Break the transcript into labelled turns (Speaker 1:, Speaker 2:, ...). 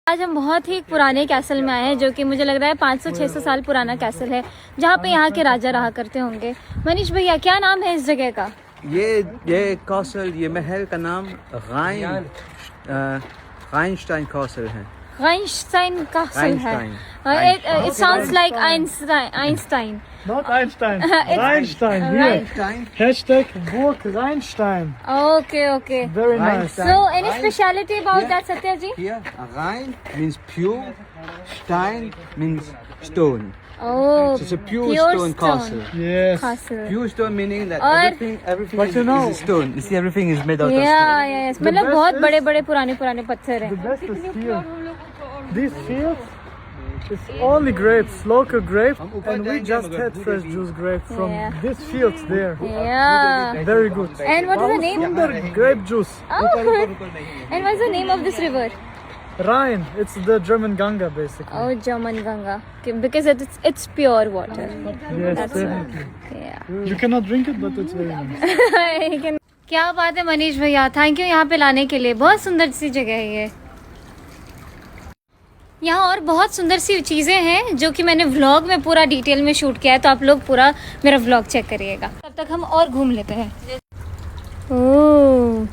Speaker 1: आज हम बहुत ही पुराने कैसल में आए हैं, जो कि मुझे लग रहा है 500-600 साल पुराना कैसल है, जहाँ पे यहाँ के राजा रहा करते होंगे। मनीष भैया, क्या नाम है इस जगह का?
Speaker 2: ये कैसल, ये महल का नाम राइनस्टाइन कैसल है।
Speaker 1: राइनस्टाइन कैसल है। It sounds like Einstein.
Speaker 3: Not Einstein. Rheinstein.
Speaker 2: Rheinstein.
Speaker 3: Hashtag Burg Rheinstein.
Speaker 1: Okay.
Speaker 3: Very nice.
Speaker 1: So, any speciality about that, Satya ji?
Speaker 2: Here, Rhein means pure, Stein means stone.
Speaker 1: Oh,
Speaker 2: So it's a pure stone castle.
Speaker 3: Yes.
Speaker 1: Castle.
Speaker 2: Pure stone meaning that
Speaker 1: और-
Speaker 2: everything
Speaker 3: But you know-
Speaker 2: is stone. You see, everything is made out of
Speaker 1: Yeah,
Speaker 2: stone.
Speaker 1: yes. मतलब
Speaker 3: best
Speaker 1: बहुत
Speaker 3: is-
Speaker 1: बड़े-बड़े पुराने पत्थर
Speaker 3: The
Speaker 1: हैं।
Speaker 3: best is here. These fields, it's only grapes, local grapes, and we just had fresh juice grapes from
Speaker 1: Yeah.
Speaker 3: these fields there.
Speaker 1: Yeah.
Speaker 3: Very good.
Speaker 1: And what is the name?
Speaker 3: Sundar grape juice.
Speaker 1: Oh. And what's the name of this river?
Speaker 3: Rhine. It's the German Ganga, basically.
Speaker 1: Oh, German Ganga. Because it's pure water.
Speaker 3: Yes,
Speaker 1: That's
Speaker 3: definitely.
Speaker 1: Yeah.
Speaker 3: You cannot drink it, but it's very nice.
Speaker 1: क्या बात है मनीष भैया, thank you यहाँ पे लाने के लिए। बहुत सुंदर सी जगह है ये। यहाँ और बहुत सुंदर सी चीज़ें हैं जो कि मैंने व्लॉग में पूरा डिटेल में शूट किया है, तो आप लोग पूरा मेरा व्लॉग चेक करिएगा। तब तक हम और घूम लेते हैं। ओह,